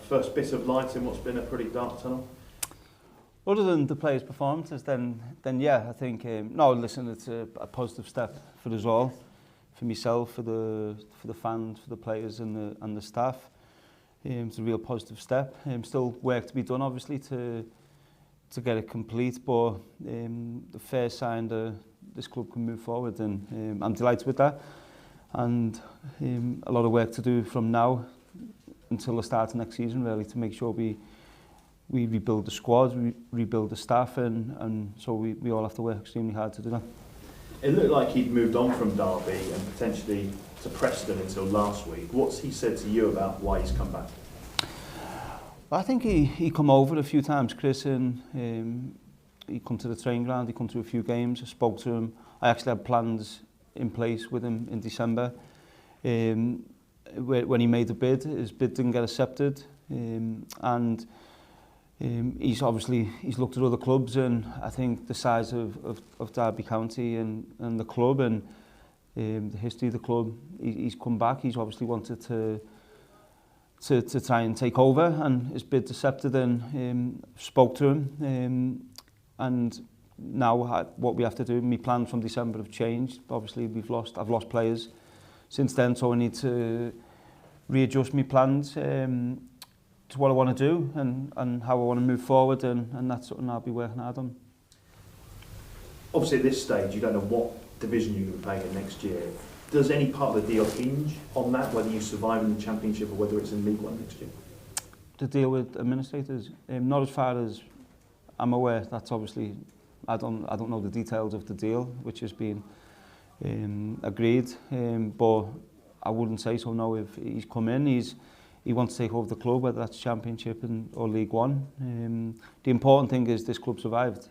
first bit of light in what's been a pretty dark tunnel? Other than the players' performances, then yeah, I think no. Listen, it's a positive step for us all, for myself, for the fans, for the players and the staff. It's a real positive step. Still work to be done, obviously, to get it complete. But the first sign that this club can move forward, and I'm delighted with that. And a lot of work to do from now until the start of next season, really, to make sure we rebuild the squad, rebuild the staff, and so we all have to work extremely hard to do that. It looked like he'd moved on from Derby and potentially to Preston until last week. What's he said to you about why he's come back? I think he come over a few times, Chris, and he come to the training ground, he come to a few games, I spoke to him. I actually had plans in place with him in December. When he made the bid, his bid didn't get accepted, and he's looked at other clubs, and I think the size of Derby County and the club and the history of the club, he's come back. He's obviously wanted to try and take over, and his bid's accepted, and spoke to him, and now what we have to do, my plans from December have changed. Obviously I've lost players since then, so I need to readjust my plans to what I want to do and how I want to move forward, and that's something I'll be working hard on. Obviously at this stage you don't know what division you're going to be playing in next year. Does any part of the deal hinge on that, whether you survive in the Championship or whether it's in League One next year? The deal with administrators? Not as far as I'm aware. That's obviously, I don't know the details of the deal which has been agreed, but I wouldn't say so, no. If he's come in, he wants to take over the club, whether that's Championship or League One. The important thing is this club survived.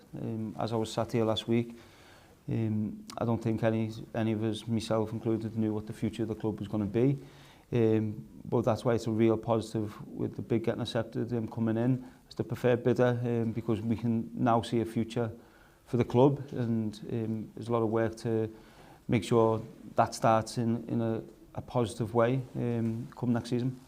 As I was sat here last week, I don't think any of us, myself included, knew what the future of the club was going to be. But that's why it's a real positive with the bid getting accepted, coming in as the preferred bidder, because we can now see a future for the club, and there's a lot of work to make sure that starts in a positive way come next season.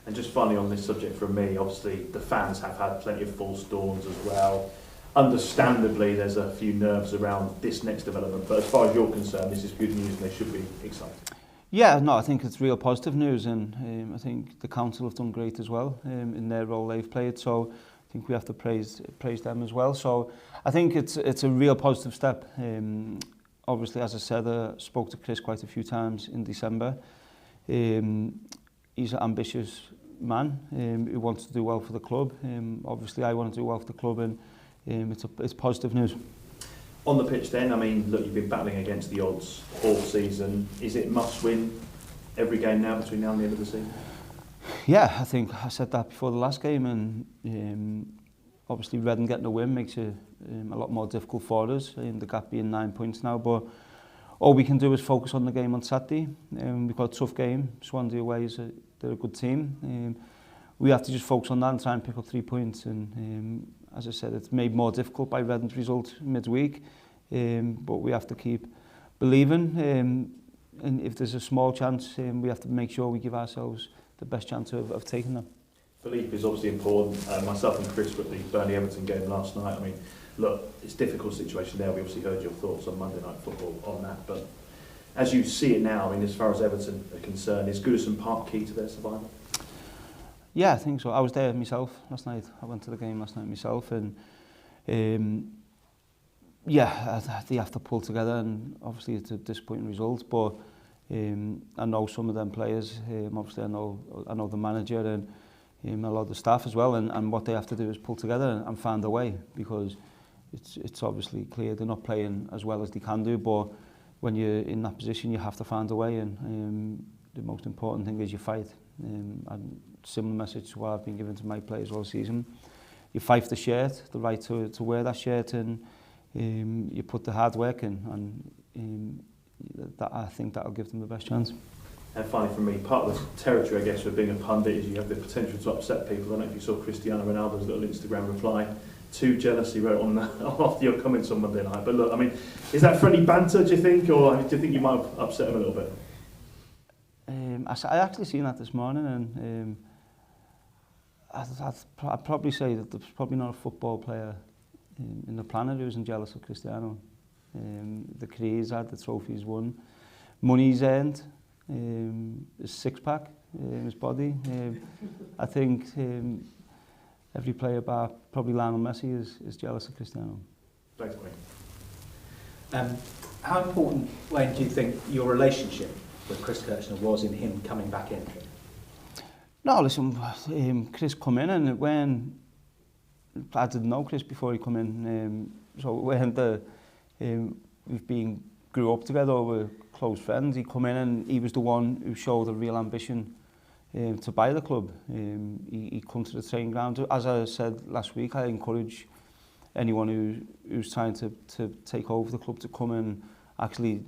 And just finally on this subject from me, obviously the fans have had plenty of false dawns as well. Understandably, there's a few nerves around this next development, but as far as you're concerned, this is good news and they should be excited. Yeah, no, I think it's real positive news, and I think the council have done great as well in their role they've played, so I think we have to praise them as well. So I think it's a real positive step. Obviously, as I said, I spoke to Chris quite a few times in December. He's an ambitious man who wants to do well for the club. Obviously, I want to do well for the club, and it's positive news. On the pitch then, I mean, look, you've been battling against the odds all season. Is it must win every game now between now and the end of the season? Yeah, I think I said that before the last game, and obviously Reading getting a win makes it a lot more difficult for us, the gap being 9 points now, but all we can do is focus on the game on Saturday. We've got a tough game. Swansea away, they're a good team. We have to just focus on that and try and pick up 3 points, and as I said, it's made more difficult by Reading's result midweek, but we have to keep believing, and if there's a small chance, we have to make sure we give ourselves the best chance of taking them. Belief is obviously important. Myself and Chris were at the Burnley-Everton game last night. I mean, look, it's a difficult situation there. We obviously heard your thoughts on Monday Night Football on that, but as you see it now, I mean, as far as Everton are concerned, is Goodison Park key to their survival? Yeah, I think so. I was there myself last night. I went to the game last night myself, and yeah, they have to pull together, and obviously it's a disappointing result, but I know some of them players, obviously I know the manager and a lot of the staff as well, and what they have to do is pull together and find a way, because it's obviously clear they're not playing as well as they can do, but when you're in that position you have to find a way, and the most important thing is you fight. And similar message to what I've been giving to my players all season. You fight for the shirt, the right to wear that shirt, and you put the hard work in, and that, I think that'll give them the best chance. And finally from me, part of the territory I guess for being a pundit is you have the potential to upset people. I don't know if you saw Cristiano Ronaldo's little Instagram reply. Too jealous, he wrote on that after your comments on Monday night. But look, I mean, is that friendly banter, do you think, or do you think you might have upset him a little bit? I actually seen that this morning, and I'd probably say that there's probably not a football player in the planet who isn't jealous of Cristiano. The career he's had, the trophies won, money he's earned, his six-pack, his body. I think every player bar probably Lionel Messi is jealous of Cristiano. Thanks, mate. How important, Wayne, do you think your relationship with Chris Kirchner was in him coming back in? No, listen, Chris come in, and when I didn't know Chris before he come in, so when grew up together, we're close friends. He come in and he was the one who showed a real ambition to buy the club. He come to the training ground. As I said last week, I encourage anyone who's trying to take over the club to come and actually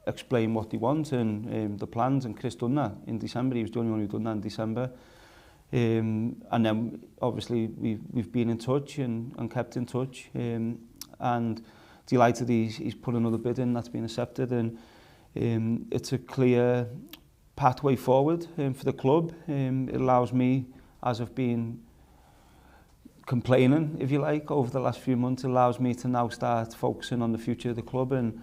explain what they want and the plans, and Chris done that in December. He was the only one who done that in December. And then obviously we've been in touch and kept in touch, and delighted he's put another bid in that's been accepted, and it's a clear pathway forward for the club. It allows me, as I've been complaining, if you like, over the last few months, allows me to now start focusing on the future of the club, and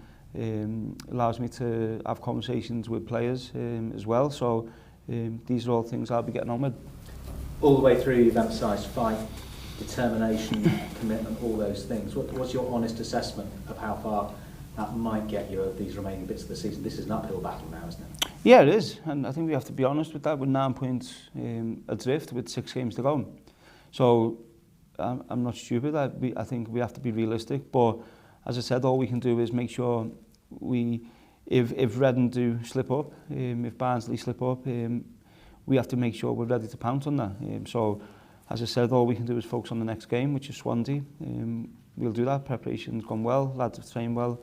allows me to have conversations with players as well. So these are all things I'll be getting on with. All the way through, you've emphasised fight, determination, commitment, all those things. What's your honest assessment of how far that might get you over these remaining bits of the season? This is an uphill battle now, isn't it? Yeah, it is, and I think we have to be honest with that. With 9 points adrift, with 6 games to go. So I'm not stupid. I think we have to be realistic. But as I said, all we can do is make sure if Reading do slip up, if Barnsley slip up, we have to make sure we're ready to pounce on that. So, as I said, all we can do is focus on the next game, which is Swansea. We'll do that. Preparation's gone well. Lads have trained well.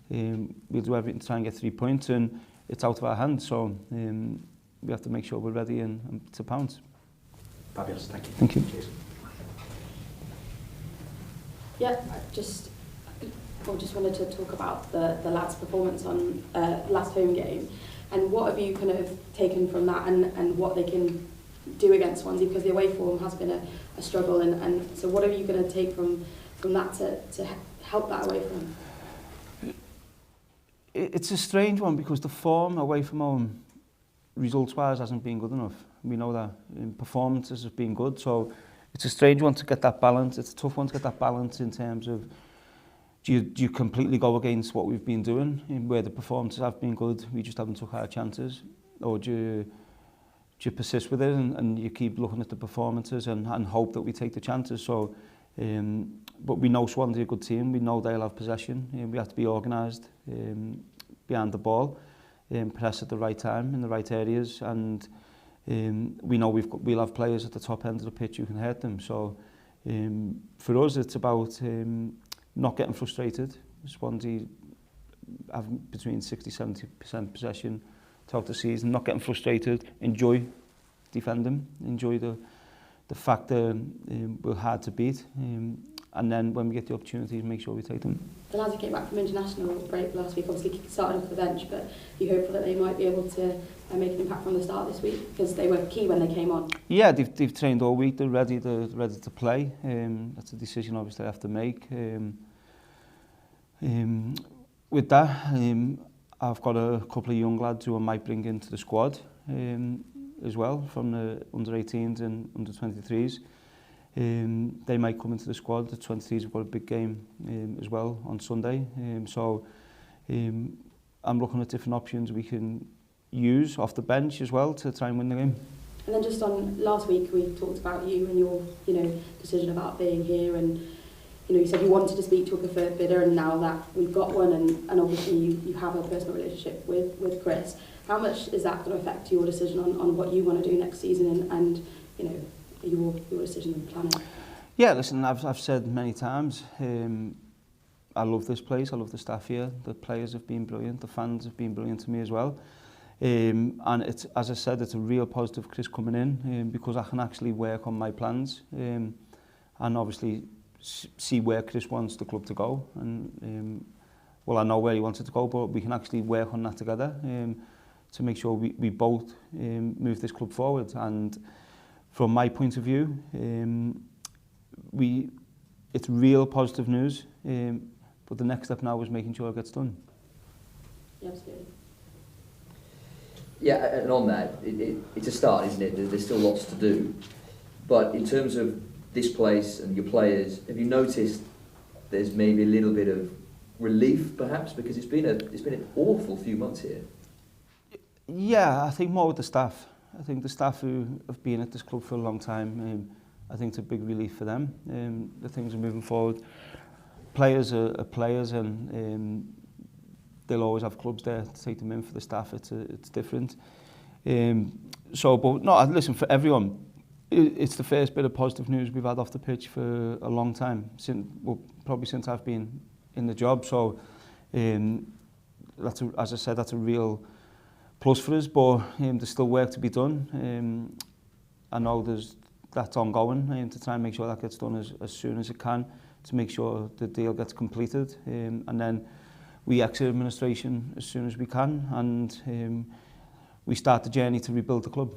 We'll do everything to try and get 3 points, and it's out of our hands. So we have to make sure we're ready and to pounce. Fabulous. Thank you. Thank you. Cheers. Yeah, I just wanted to talk about the lads' performance on last home game, and what have you kind of taken from that, and what they can do against Swansea, because the away form has been a struggle, and so what are you going to take from that to help that away form? It's a strange one, because the form away from home, results-wise, hasn't been good enough. We know that. Performances have been good, so it's a strange one to get that balance. It's a tough one to get that balance in terms of, do you completely go against what we've been doing, where the performances have been good, we just haven't took our chances, or do you persist with it and you keep looking at the performances and hope that we take the chances? So, but we know Swansea are a good team. We know they'll have possession. We have to be organised behind the ball, press at the right time in the right areas, and we know we'll have players at the top end of the pitch who can hurt them. So for us, it's about not getting frustrated. Swansea have between 60-70% possession throughout the season. Not getting frustrated. Enjoy defending. Enjoy the fact that we're hard to beat. And then when we get the opportunities, make sure we take them. The lads who came back from international break last week obviously started off the bench, but you hopeful that they might be able to make an impact from the start this week, because they were key when they came on? Yeah, they've trained all week. They're ready to play. That's a decision obviously they have to make. With that, I've got a couple of young lads who I might bring into the squad as well, from the under-18s and under-23s. They might come into the squad. The 23s have got a big game as well on Sunday. So I'm looking at different options we can use off the bench as well to try and win the game. And then just on last week, we talked about you and your, decision about being here, and you said you wanted to speak to a preferred bidder, and now that we've got one, and obviously you have a personal relationship with Chris. How much is that going to affect your decision on what you want to do next season, and your decision and planning? Yeah, listen, I've said many times, I love this place, I love the staff here, the players have been brilliant, the fans have been brilliant to me as well. And it's, as I said, it's a real positive Chris coming in, because I can actually work on my plans and obviously see where Chris wants the club to go. And well, I know where he wants it to go, but we can actually work on that together to make sure we both move this club forward. And from my point of view, it's real positive news, but the next step now is making sure it gets done. Yeah, absolutely. Yeah, and on that, it's a start, isn't it? There's still lots to do. But in terms of this place and your players, have you noticed there's maybe a little bit of relief, perhaps, because it's been an awful few months here? Yeah, I think more with the staff. I think the staff who have been at this club for a long time, I think it's a big relief for them. The things are moving forward. Players are players, and they'll always have clubs there to take them in. For the staff, it's different. But no, listen, for everyone, it's the first bit of positive news we've had off the pitch for a long time, probably since I've been in the job. So as I said, that's a real plus for us, but there's still work to be done. I know that's ongoing, to try and make sure that gets done as soon as it can, to make sure the deal gets completed, and then we exit administration as soon as we can, and we start the journey to rebuild the club.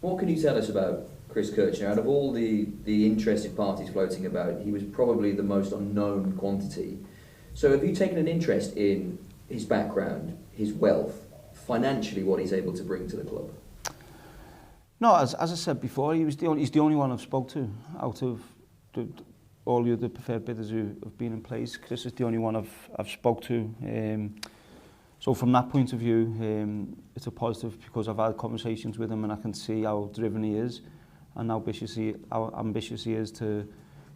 What can you tell us about Chris Kirchner? Out of all the interested parties floating about, he was probably the most unknown quantity. So have you taken an interest in his background, his wealth, financially what he's able to bring to the club? No, as I said before, he's the only one I've spoke to out of all the other preferred bidders who have been in place. Chris is the only one I've spoke to. So from that point of view, it's a positive, because I've had conversations with him and I can see how driven he is and how ambitious he is to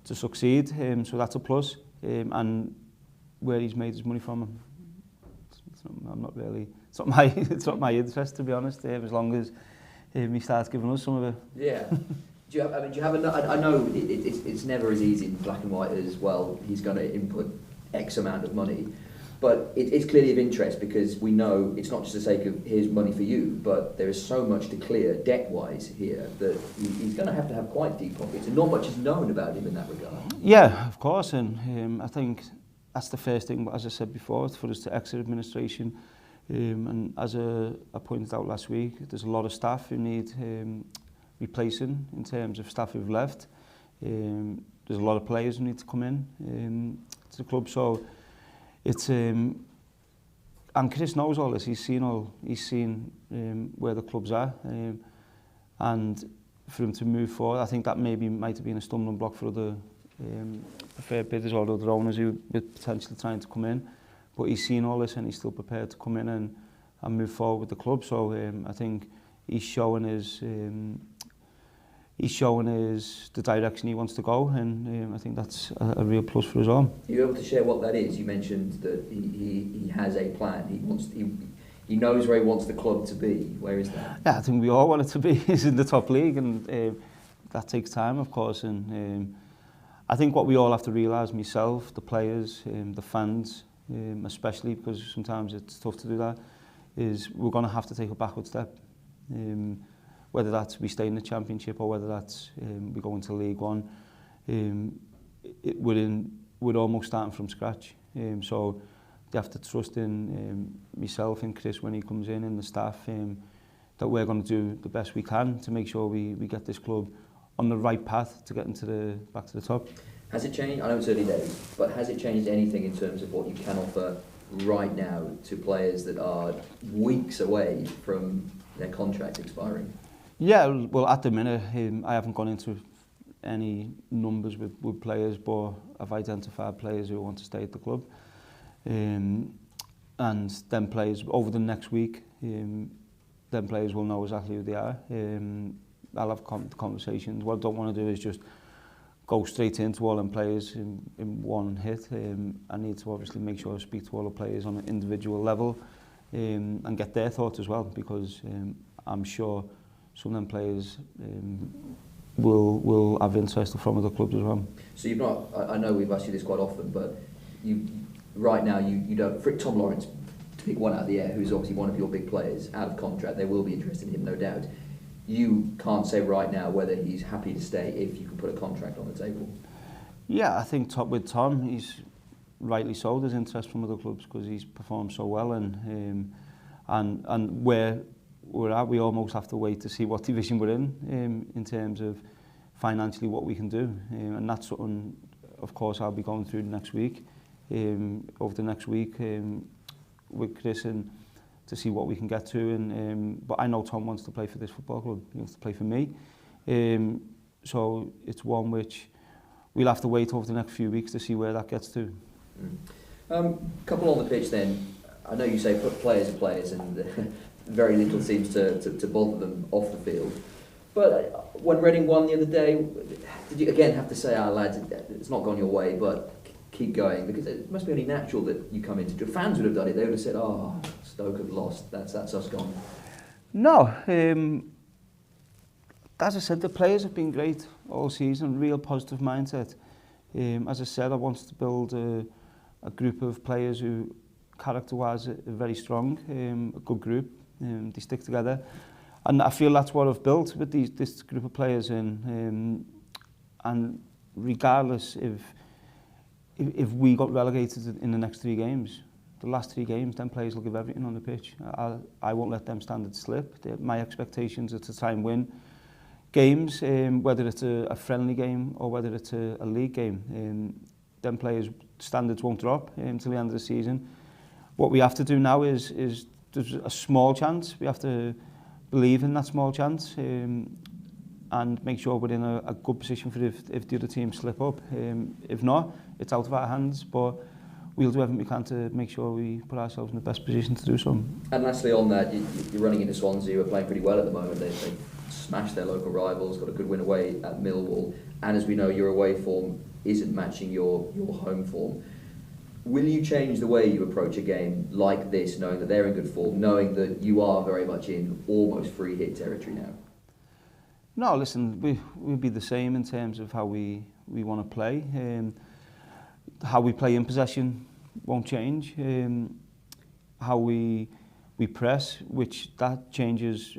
succeed. So that's a plus. And where he's made his money from, it's not my interest, to be honest. As long as he starts giving us some of it. Yeah. Do you have I know it's never as easy in black and white as, well, he's going to input X amount of money. But it's clearly of interest, because we know it's not just the sake of here's money for you, but there is so much to clear debt-wise here that he's going to have quite deep pockets, and not much is known about him in that regard. Yeah, of course, and I think that's the first thing, as I said before, for us to exit administration. And as I pointed out last week, there's a lot of staff who need replacing in terms of staff who've left. There's a lot of players who need to come in to the club. So it's and Chris knows all this. He's seen where the clubs are, and for him to move forward, I think that might have been a stumbling block for other preferred bidders or other owners who were potentially trying to come in. But he's seen all this and he's still prepared to come in and move forward with the club. So I think he's showing the direction he wants to go, and I think that's a real plus for us all. Are you able to share what that is? You mentioned that he has a plan. He knows where he wants the club to be. Where is that? Yeah, I think we all want it to be is in the top league, and that takes time, of course. And I think what we all have to realise, myself, the players, the fans, especially, because sometimes it's tough to do that, is we're going to have to take a backward step. Whether that's we stay in the Championship or whether that's we go into League One, we're almost starting from scratch. So you have to trust in myself and Chris when he comes in, and the staff, that we're going to do the best we can to make sure we get this club on the right path to get back to the top. Has it changed? I know it's early days, but has it changed anything in terms of what you can offer right now to players that are weeks away from their contract expiring? Yeah, well, at the minute, I haven't gone into any numbers with players, but I've identified players who want to stay at the club. And then players, over the next week, then players will know exactly who they are. I'll have conversations. What I don't want to do is just go straight into all them players in one hit. I need to obviously make sure I speak to all the players on an individual level, and get their thoughts as well, because I'm sure some of them players will have interest from other clubs as well. So you've not, I know we've asked you this quite often, but right now you don't, for Tom Lawrence, to pick one out of the air, who's obviously one of your big players, out of contract, they will be interested in him, no doubt. You can't say right now whether he's happy to stay if you can put a contract on the table. Yeah, I think with Tom, he's rightly so. There's interest from other clubs because he's performed so well, and we're at, we almost have to wait to see what division we're in terms of financially what we can do. And that's something, of course, I'll be going through next week, over the next week with Chris, and to see what we can get to. And but I know Tom wants to play for this football club. He wants to play for me. So it's one which we'll have to wait over the next few weeks to see where that gets to. Couple on the pitch then. I know you say put players are players, and very little seems to bother them off the field. But when Reading won the other day, did you again have to say, lads, it's not gone your way, but keep going? Because it must be only natural that you come into... Fans would have done it. They would have said, Stoke have lost. That's us gone. No. As I said, the players have been great all season, real positive mindset. As I said, I wanted to build a group of players who, character-wise, are very strong, a good group. They stick together. And I feel that's what I've built with this group of players. And regardless if we got relegated in the next 3 games, the last 3 games, then players will give everything on the pitch. I won't let them standards slip. My expectations are to try and win games, whether it's a friendly game or whether it's a league game. Then players' standards won't drop until the end of the season. What we have to do now is there's a small chance. We have to believe in that small chance and make sure we're in a good position for if the other team slip up. If not, it's out of our hands, but we'll do everything we can to make sure we put ourselves in the best position to do so. And lastly on that, you're running into Swansea, who are playing pretty well at the moment. They smashed their local rivals, got a good win away at Millwall, and as we know, your away form isn't matching your home form. Will you change the way you approach a game like this, knowing that they're in good form, knowing that you are very much in almost free hit territory now? No, listen, we'll be the same in terms of how we want to play. How we play in possession won't change. How we press, which that changes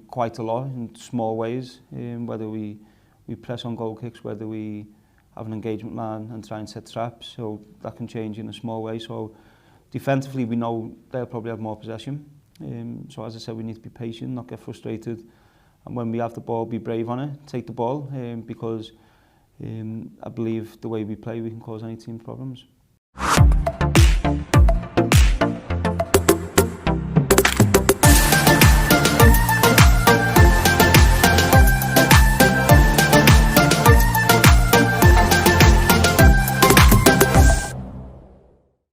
quite a lot in small ways. Whether we press on goal kicks, whether we have an engagement man and try and set traps, so that can change in a small way. So defensively, we know they'll probably have more possession. So as I said, we need to be patient, not get frustrated, and when we have the ball, be brave on it, take the ball, because I believe the way we play, we can cause any team problems.